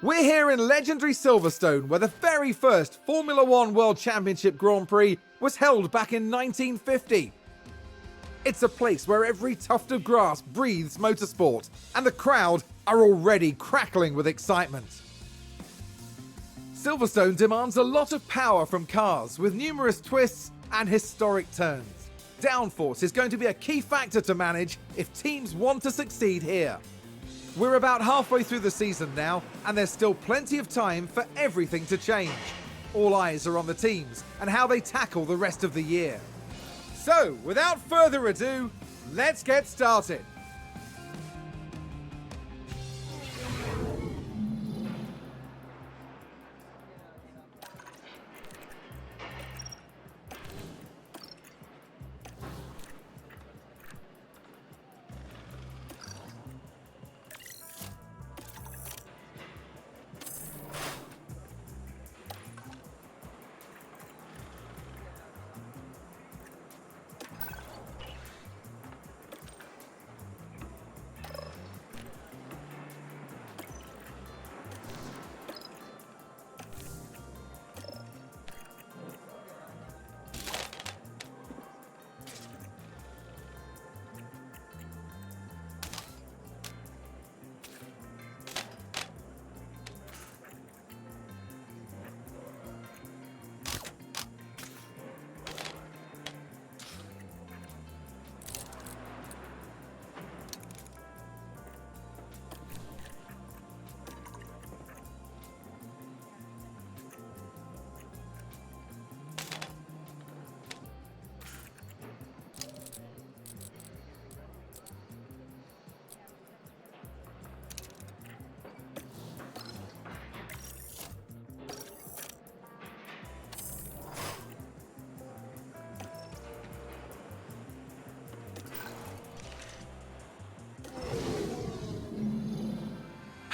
We're here in legendary Silverstone, where the very first Formula One World Championship Grand Prix was held back in 1950. It's a place where every tuft of grass breathes motorsport, and the crowd are already crackling with excitement. Silverstone demands a lot of power from cars, with numerous twists and historic turns. Downforce is going to be a key factor to manage if teams want to succeed here. We're about halfway through the season now, and there's still plenty of time for everything to change. All eyes are on the teams and how they tackle the rest of the year. So, without further ado, let's get started.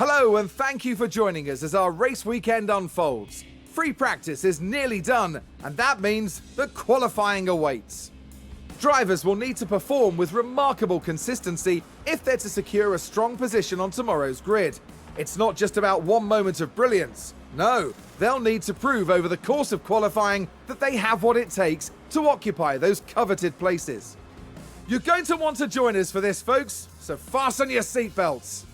Hello and thank you for joining us as our race weekend unfolds. Free practice is nearly done, and that means that qualifying awaits. Drivers will need to perform with remarkable consistency if they're to secure a strong position on tomorrow's grid. It's not just about one moment of brilliance. No, they'll need to prove over the course of qualifying that they have what it takes to occupy those coveted places. You're going to want to join us for this, folks, so fasten your seatbelts.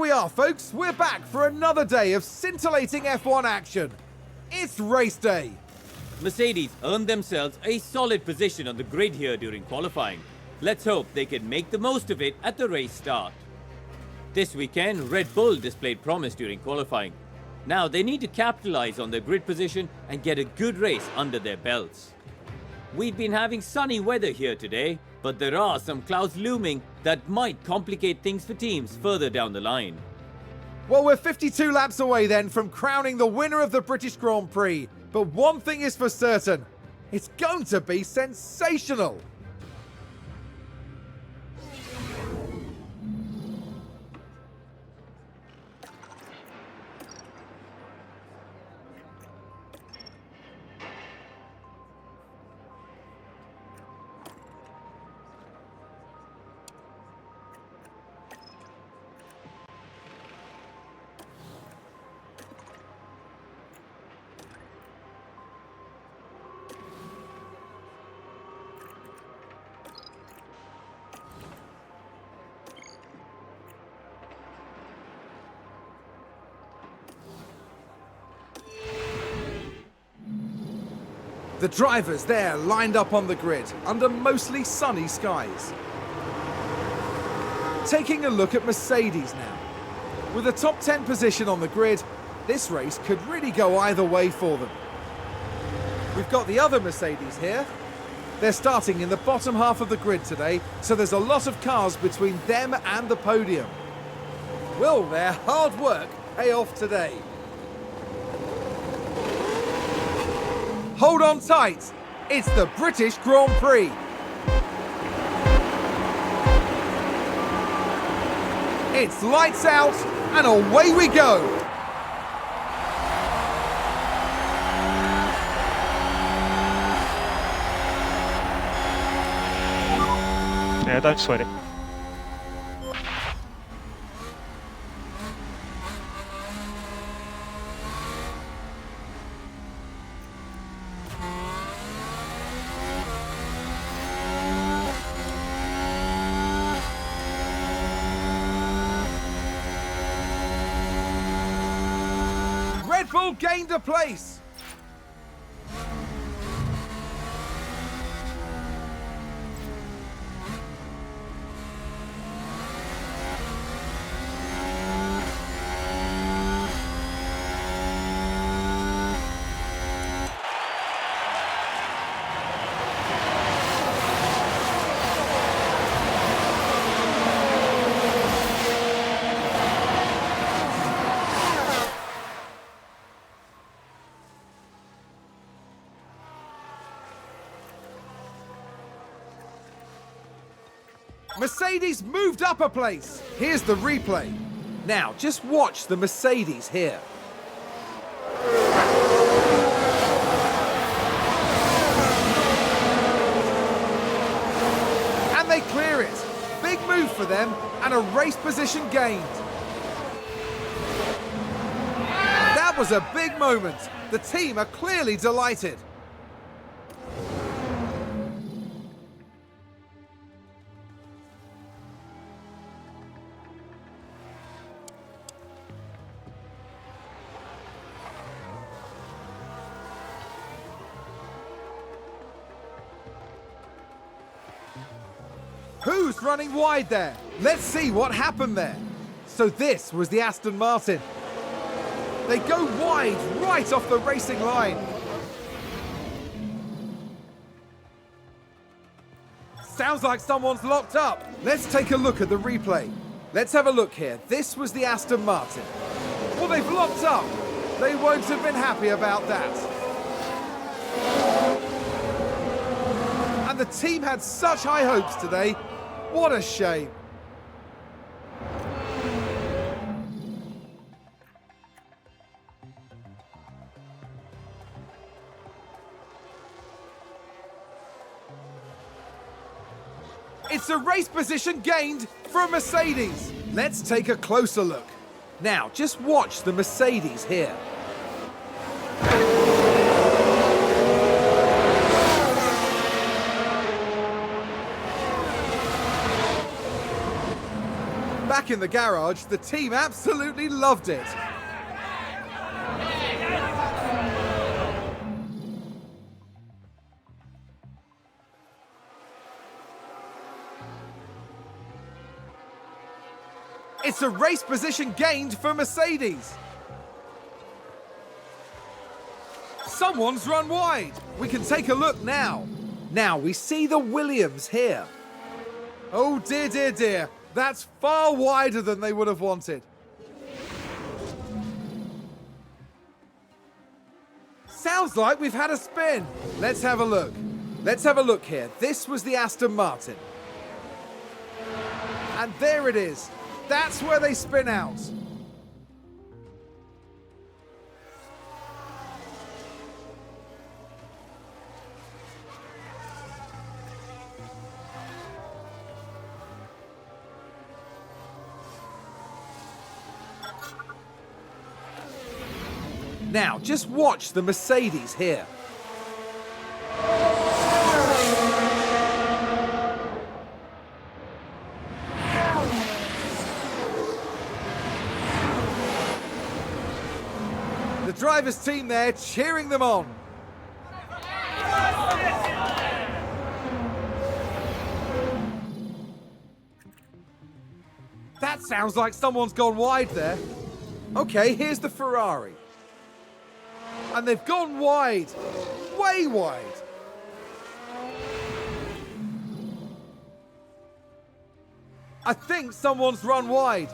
we are, folks. We're back for another day of scintillating F1 action. It's race day. Mercedes earned themselves a solid position on the grid here during qualifying. Let's hope they can make the most of it at the race start. This weekend, Red Bull displayed promise during qualifying. Now they need to capitalize on their grid position and get a good race under their belts. We've been having sunny weather here today, but there are some clouds looming that might complicate things for teams further down the line. Well, we're 52 laps away then from crowning the winner of the British Grand Prix. But one thing is for certain, it's going to be sensational. The drivers there lined up on the grid under mostly sunny skies. Taking a look at Mercedes now. With a top 10 position on the grid, this race could really go either way for them. We've got the other Mercedes here. They're starting in the bottom half of the grid today, so there's a lot of cars between them and the podium. Will their hard work pay off today? Hold on tight, it's the British Grand Prix. It's lights out and away we go. Yeah, don't sweat it. Red Bull gained a place. Mercedes moved up a place. Here's the replay. Now, just watch the Mercedes here. And they clear it. Big move for them and a race position gained. That was a big moment. The team are clearly delighted. Who's running wide there? Let's see what happened there. So this was the Aston Martin. They go wide right off the racing line. Sounds like someone's locked up. Let's take a look at the replay. Let's have a look here. This was the Aston Martin. Well, they've locked up. They won't have been happy about that. And the team had such high hopes today. What a shame. It's a race position gained for a Mercedes. Let's take a closer look. Now, just watch the Mercedes here. Back Back in the garage, the team absolutely loved it. It's a race position gained for Mercedes. Someone's run wide. We can take a look now. Now we see the Williams here. Oh dear, dear, dear. That's far wider than they would have wanted. Sounds like we've had a spin. Let's have a look. Let's have a look here. This was the Aston Martin. And there it is. That's where they spin out. Now, just watch the Mercedes here. The drivers' team there cheering them on. That sounds like someone's gone wide there. Okay, here's the Ferrari. And they've gone wide, way wide. I think someone's run wide.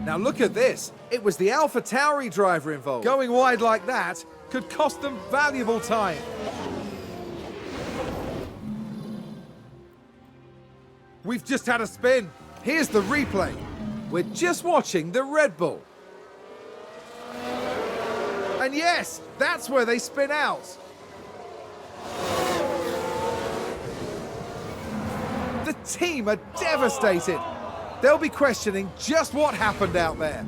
Now look at this. It was the AlphaTauri driver involved. Going wide like that could cost them valuable time. We've just had a spin. Here's the replay. We're just watching the Red Bull. And yes, that's where they spin out. The team are devastated. They'll be questioning just what happened out there.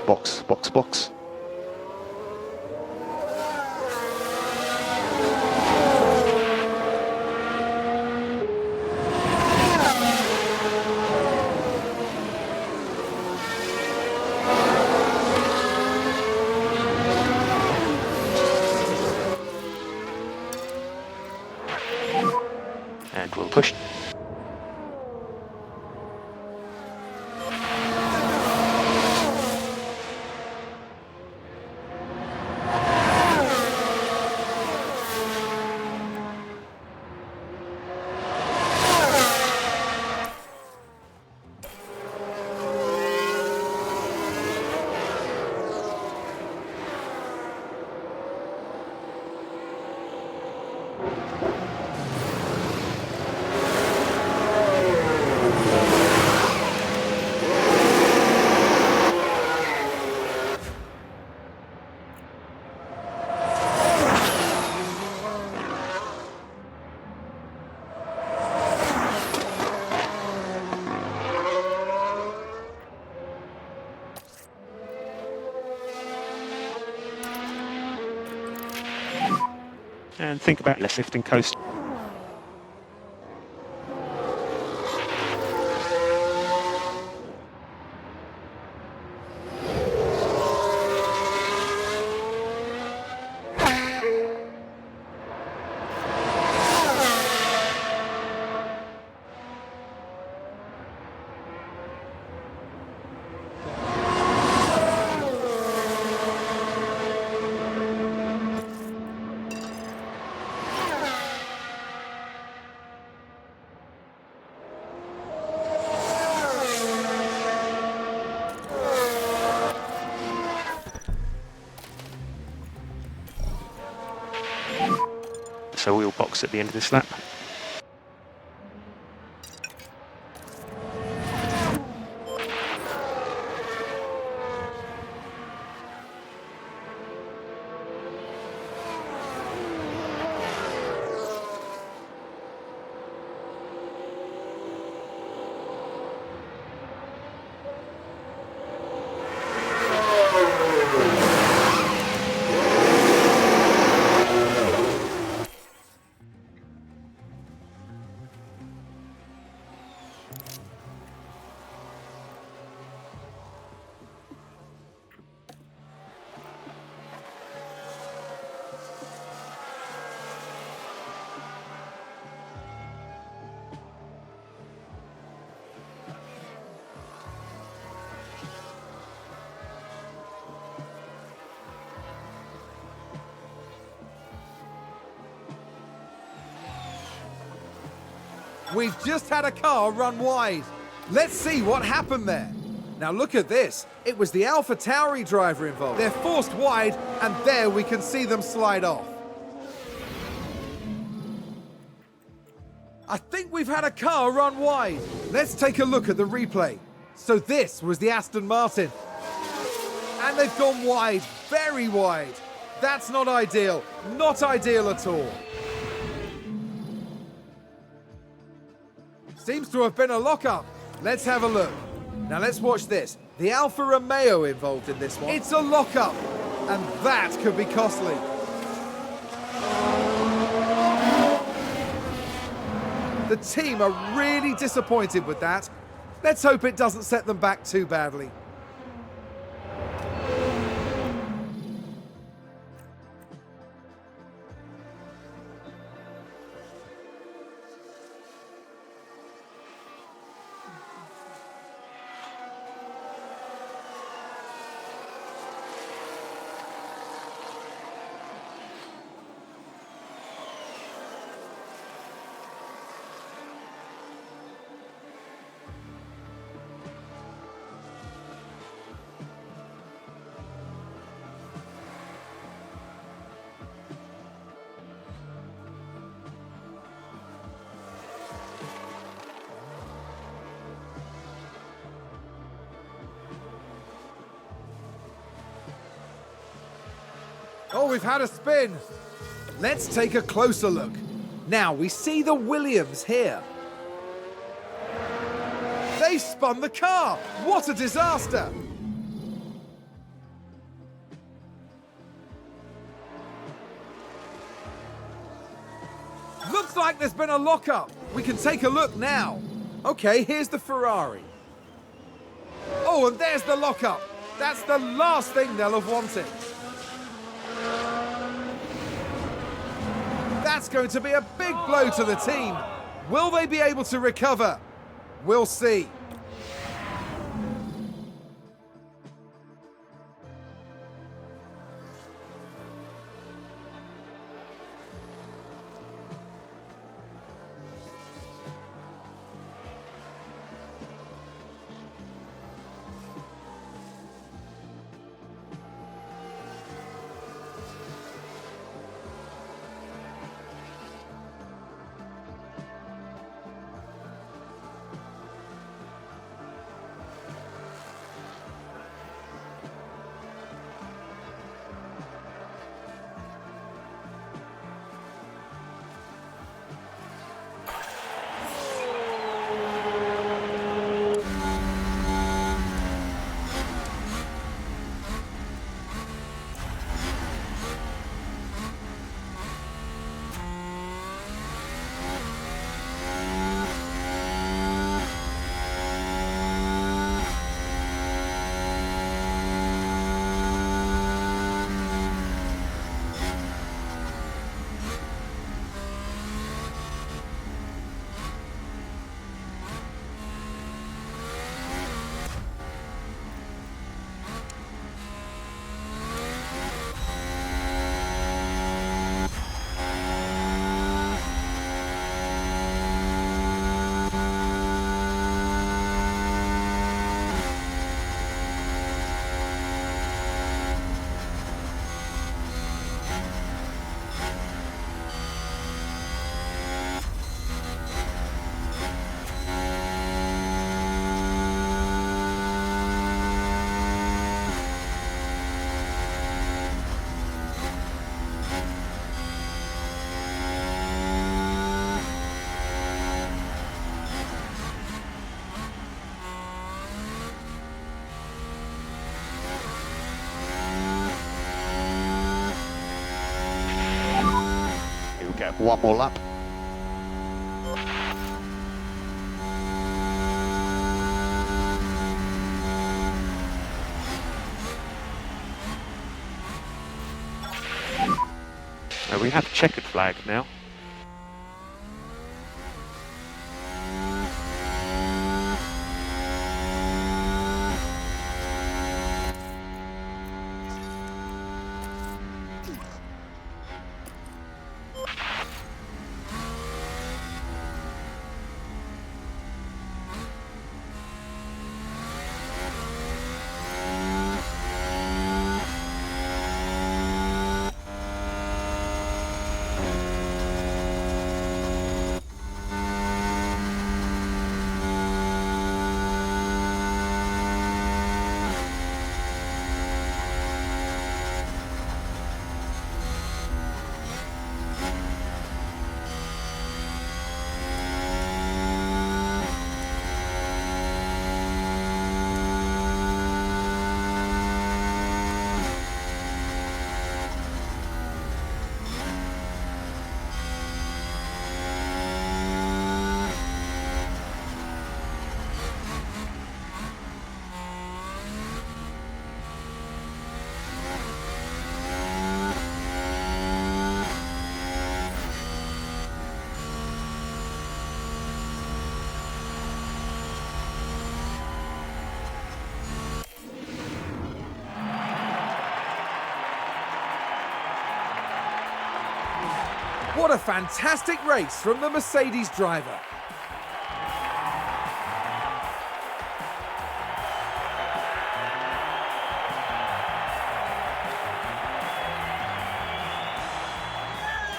Box, box, box. And we'll push. And think about left lifting coast. So we'll box at the end of this lap. We've just had a car run wide. Let's see what happened there. Now look at this. It was the Alpha Tauri driver involved. They're forced wide, and there we can see them slide off. I think we've had a car run wide. Let's take a look at the replay. So this was the Aston Martin. And they've gone wide, very wide. That's not ideal. Not ideal at all. Seems to have been a lockup. Let's have a look. Now let's watch this. The Alfa Romeo involved in this one. It's a lockup, and that could be costly. The team are really disappointed with that. Let's hope it doesn't set them back too badly. Oh, we've had a spin. Let's take a closer look. Now we see the Williams here. They've spun the car. What a disaster. Looks like there's been a lockup. We can take a look now. Okay, here's the Ferrari. Oh, and there's the lockup. That's the last thing they'll have wanted. That's going to be a big blow to the team. Will they be able to recover? We'll see. Get one more lap. We have a checkered flag now. What a fantastic race from the Mercedes driver.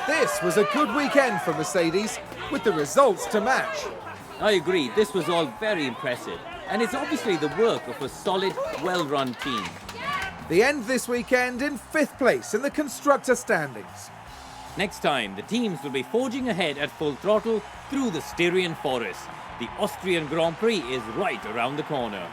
This was a good weekend for Mercedes, with the results to match. I agree, this was all very impressive. And it's obviously the work of a solid, well-run team. The end this weekend in 5th place in the constructor standings. Next time, the teams will be forging ahead at full throttle through the Styrian forest. The Austrian Grand Prix is right around the corner.